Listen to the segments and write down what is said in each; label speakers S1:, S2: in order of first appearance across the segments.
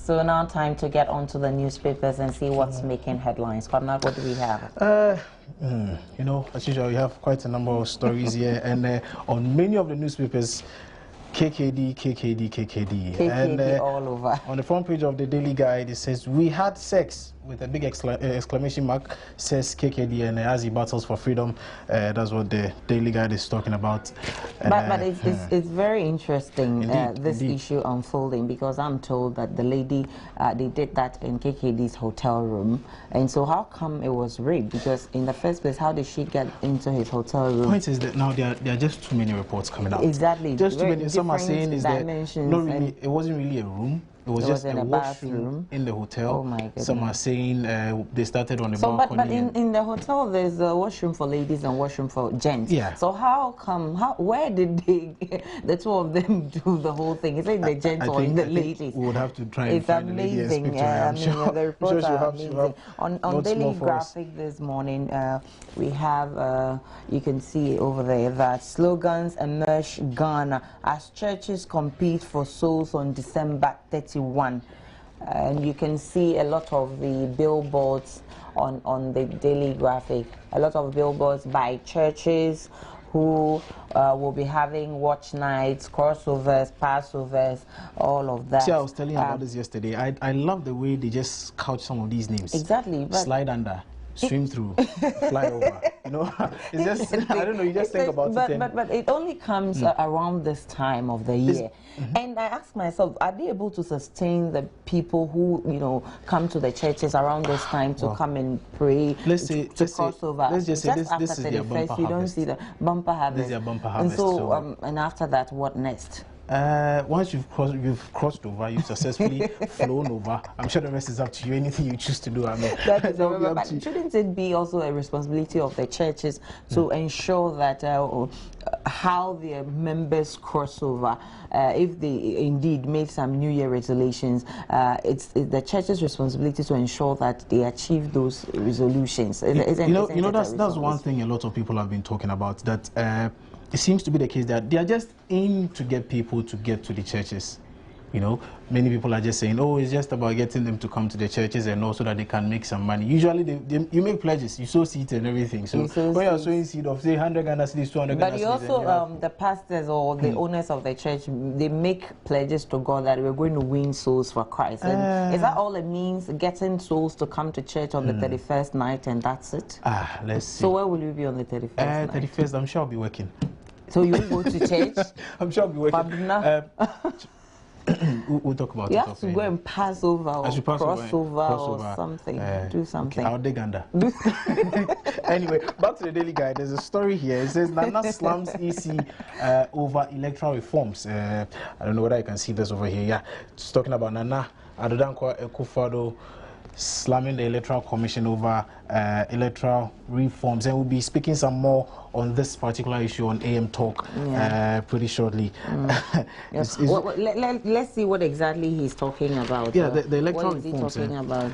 S1: So now time to get onto the newspapers and see what's making headlines. Kwamna, what do we have?
S2: You know, as usual, we have quite a number of stories here, and on many of the newspapers, KKD.
S1: And all over.
S2: On the front page of the Daily Guide, it says, "We had sex," with a big exclamation mark, says KKD, and as he battles for freedom. That's what the Daily Guide is talking about.
S1: But it's very interesting, this
S2: indeed.
S1: issue unfolding, because I'm told that the lady, they did that in KKD's hotel room. And so how come it was raped? Because in the first place, how did she get into his hotel room?
S2: The point is that now there are just too many reports coming out.
S1: Exactly.
S2: Just too many. Some are saying is that not really, it wasn't really a room. It was just a washroom in the hotel.
S1: Oh my goodness.
S2: Some are saying they started on the
S1: balcony. But in the hotel, there's a washroom for ladies and washroom for gents.
S2: Yeah.
S1: So how come? Where did the two of them do the whole thing? Is it the gents or the ladies?
S2: We would have to try and
S1: find the lady and speak to her. The reports are amazing. On Daily Graphic this morning, we have, you can see over there that slogans emerge Ghana as churches compete for souls on December 31. And you can see a lot of the billboards on the Daily Graphic, a lot of billboards by churches who will be having watch nights, crossovers, Passovers, all of that.
S2: See, I was telling you about this yesterday. I love the way they just couch some of these names.
S1: Exactly.
S2: Slide under, swim through, fly over. You know, it's just, I don't know, you just think about it.
S1: But it only comes around this time of the year. And I ask myself, are they able to sustain the people who, you know, come to the churches around this time to come and pray,
S2: let's
S1: cross over?
S2: Let's just say
S1: after
S2: this is their bumper harvest.
S1: You don't see the bumper harvest.
S2: This is their bumper harvest.
S1: And so, and after that, what next?
S2: Once you've crossed over, you've successfully flown over. I'm sure the rest is up to you. Anything you choose to do, I mean.
S1: But shouldn't it be also a responsibility of the churches to ensure that how their members cross over, if they indeed made some New Year resolutions, it's the church's responsibility to ensure that they achieve those resolutions.
S2: That's one thing a lot of people have been talking about, that it seems to be the case that they are just in to get people to get to the churches. You know, many people are just saying, oh, it's just about getting them to come to the churches and also that they can make some money. Usually, you make pledges, you sow seeds and everything. So when you're sowing seed of, say, 100 Ghana cedis, 200 Ghana cedis.
S1: But you also, the pastors or the owners of the church, they make pledges to God that we're going to win souls for Christ. And is that all it means, getting souls to come to church on the 31st night, and that's it?
S2: Let's see.
S1: So where will you be on the 31st night?
S2: 31st, I'm sure I'll be working.
S1: So you will go to church?
S2: I'm sure I'll be working. We'll talk about it.
S1: You have to go and pass over or cross over or something. Do something.
S2: Okay, I'll dig under. Anyway, back to the Daily Guide. There's a story here. It says Nana slams EC over electoral reforms. I don't know whether I can see this over here. Yeah, it's talking about Nana Addo Akufo-Addo slamming the Electoral Commission over electoral reforms, and we'll be speaking some more on this particular issue on AM Talk pretty shortly.
S1: Yes. Let's see what exactly he's talking about.
S2: Yeah, the electoral reforms.
S1: What is he talking about?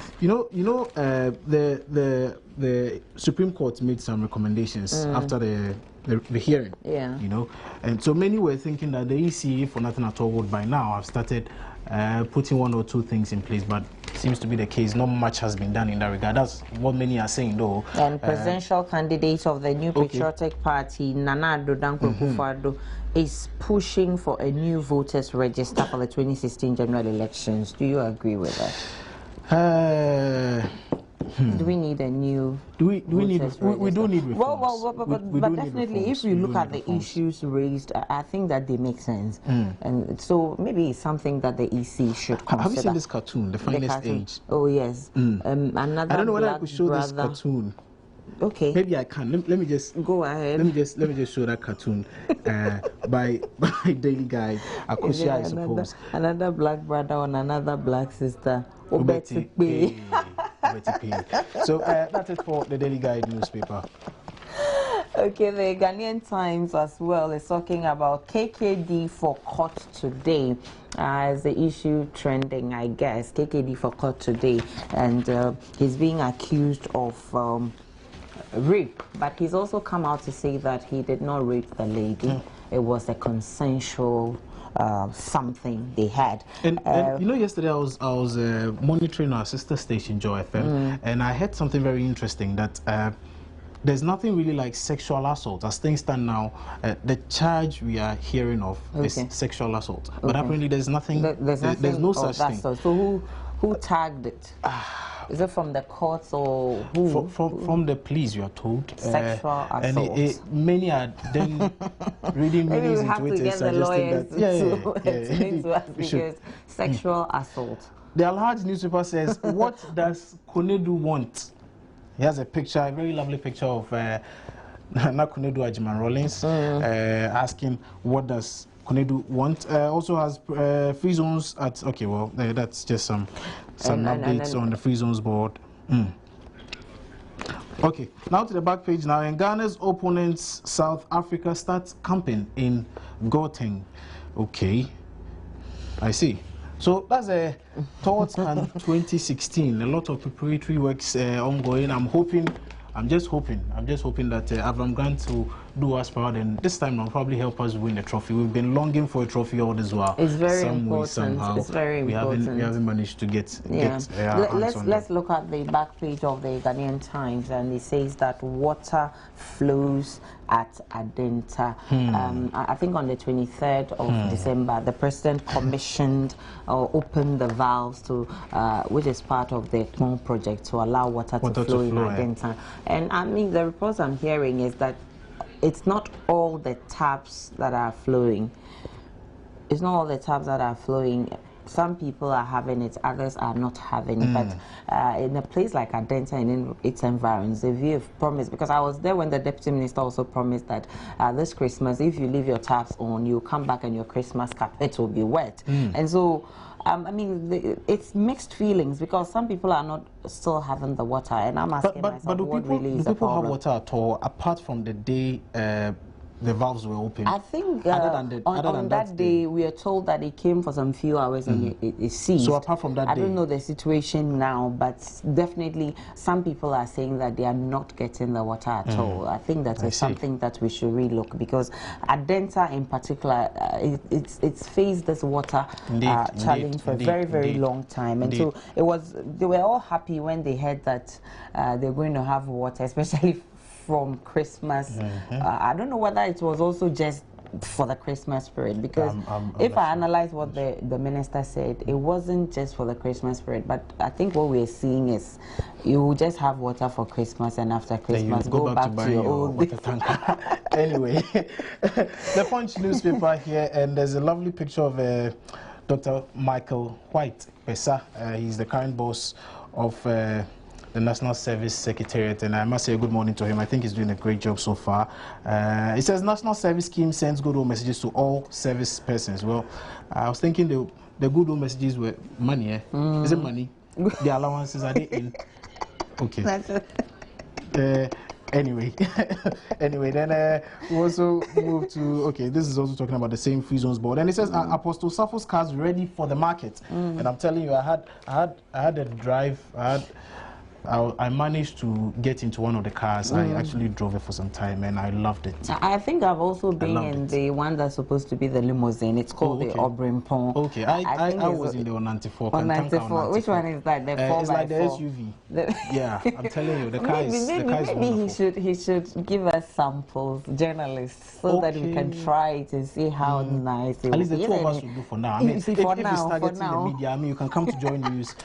S2: The Supreme Court made some recommendations after the hearing.
S1: Yeah.
S2: You know, and so many were thinking that the EC, for nothing at all, would by now have started putting one or two things in place, but seems to be the case. Not much has been done in that regard. That's what many are saying, though.
S1: And presidential candidate of the New Patriotic Party, Nana Addo Akufo-Addo, is pushing for a new voters register for the 2016 general elections. Do you agree with that? Do we need a new?
S2: We do need reforms.
S1: But definitely, if you look at the issues raised, I think that they make sense, and so maybe it's something that the EC should consider.
S2: Have you seen this cartoon, The Finest Age?
S1: Oh yes.
S2: Another. I don't know whether I could show this cartoon.
S1: Okay.
S2: Maybe I can. Let me just
S1: go ahead.
S2: Let me just show that cartoon by Daily Guide. Akosia, I suppose.
S1: Another black brother on another black sister.
S2: Betty P. So that's it for the Daily Guide newspaper.
S1: Okay, the Ghanaian Times as well is talking about KKD for court today as the issue trending, I guess. KKD for court today, and he's being accused of rape, but he's also come out to say that he did not rape the lady. It was a consensual something they had.
S2: And you know, yesterday I was monitoring our sister station, Joy FM, and I heard something very interesting that there's nothing really like sexual assault. As things stand now, the charge we are hearing of is sexual assault. But apparently there's nothing, there's no such thing.
S1: So who tagged it? Is it from the courts or who?
S2: From the police, you are told.
S1: Sexual assault.
S2: And many are then reading meanings into it and suggesting that.
S1: Because sexual assault.
S2: The Alhaj newspaper says, what does Konedu want? He has a picture, a very lovely picture of Nana Konedu Ajiman Rawlings, asking what does Konedu want. Also has free zones at, okay, well, that's just some updates on the free zones board. Okay, now to the back page now. And Ghana's opponents, South Africa, starts camping in Gauteng. Okay, I see. So that's towards CAN 2016. A lot of preparatory works ongoing. I'm just hoping that Avram Grant will do us proud, and this time will probably help us win the trophy. We've been longing for a trophy all this while.
S1: It's very important.
S2: Somehow,
S1: it's very important.
S2: We haven't managed to get.
S1: Let's look at the back page of the Ghanaian Times, and it says that water flows at Adenta. I think on the 23rd of December, the president commissioned or opened the valves to, which is part of the Kmong project, to allow water to flow in Adenta. And I mean, the reports I'm hearing is that it's not all the taps that are flowing. It's not all the taps that are flowing. Some people are having it, others are not having it. But in a place like Adenta and in its environs, the view of promise, because I was there when the deputy minister also promised that this Christmas, if you leave your taps on, you come back and your Christmas carpet will be wet. And so, I mean, it's mixed feelings, because some people are not still having the water, and I'm asking myself, what really is the problem? Do people have water
S2: at all, apart from the day the valves were open?
S1: I think on that day we are told that it came for some few hours and it ceased.
S2: So apart from that
S1: I don't know the situation now, but definitely some people are saying that they are not getting the water at all. I think that is something that we should relook, because Adenta in particular, it's faced this water challenge for a very long time. And so they were all happy when they heard that they're going to have water, especially from Christmas. I don't know whether it was also just for the Christmas period, because if I analyze what the minister said, it wasn't just for the Christmas period, but I think what we're seeing is you will just have water for Christmas, and after Christmas go back to your old
S2: water tanker. Anyway, the Punch newspaper here, and there's a lovely picture of Dr. Michael White Pesa. He's the current boss of the National Service Secretariat, and I must say a good morning to him. I think he's doing a great job so far. It says National Service Scheme sends good old messages to all service persons. Well, I was thinking the good old messages were money. Is it money? The allowances, are they in? Okay. Anyway, then we also move to, this is also talking about the same free zones board, and it says Apostle Sappho's cars ready for the market. And I'm telling you, I had a drive. I managed to get into one of the cars. I actually drove it for some time, and I loved it.
S1: I think I've also been in the one that's supposed to be the limousine. It's called the Obrimpon.
S2: Okay, I was in the 194.
S1: 194. Which one is that? The 4x4?
S2: It's like the SUV. Yeah, I'm telling you, the car is wonderful.
S1: Maybe he should give us samples, journalists, so that we can try it and see how nice it is.
S2: At least the two of us will do for now. I mean, if it's targeting the media, I mean, you can come to Joy News.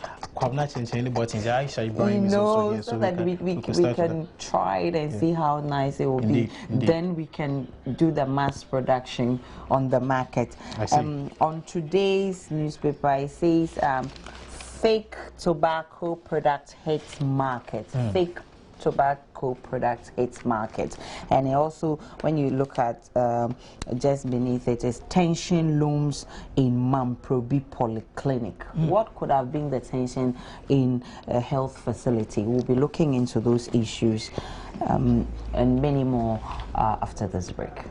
S1: So that we can try it and see how nice it will be. Then we can do the mass production on the market. On today's newspaper, it says fake tobacco product hits market. Fake tobacco product hits market. And also, when you look at just beneath it is tension looms in Mamprobi Polyclinic. What could have been the tension in a health facility? We'll be looking into those issues and many more after this break.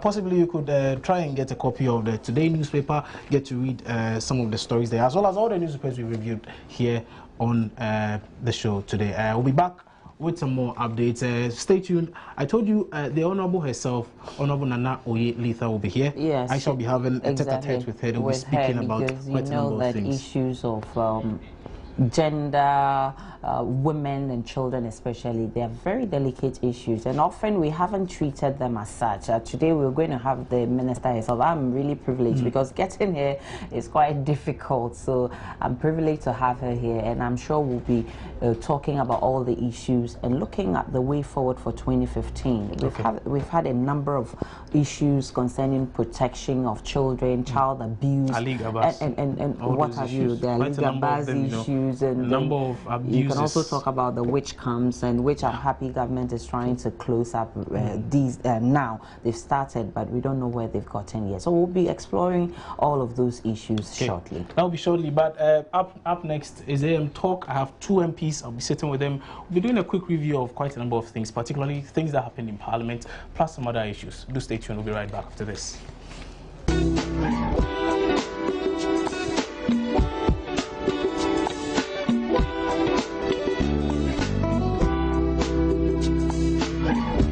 S2: Possibly you could try and get a copy of the Today newspaper, get to read some of the stories there, as well as all the newspapers we reviewed here on the show today. We'll be back with some more updates. Stay tuned. I told you the Honorable herself, Honorable Nana Oye Letha, will be here.
S1: Yes,
S2: I shall be having a tete-a-tete with her. They'll be speaking about quite a number of things.
S1: Issues of gender, women and children especially, they are very delicate issues, and often we haven't treated them as such. Today we're going to have the minister herself. I'm really privileged because getting here is quite difficult, so I'm privileged to have her here, and I'm sure we'll be talking about all the issues and looking at the way forward for 2015. We've had a number of issues concerning protection of children, child abuse, and what have you. There are legal issues. And
S2: number of abuses.
S1: You can also talk about the witch camps, and which I'm happy government is trying to close up these now. They've started, but we don't know where they've gotten yet. So we'll be exploring all of those issues shortly.
S2: That'll be shortly, but up next is AM Talk. I have 2 MPs. I'll be sitting with them. We'll be doing a quick review of quite a number of things, particularly things that happened in Parliament, plus some other issues. Do stay tuned. We'll be right back after this.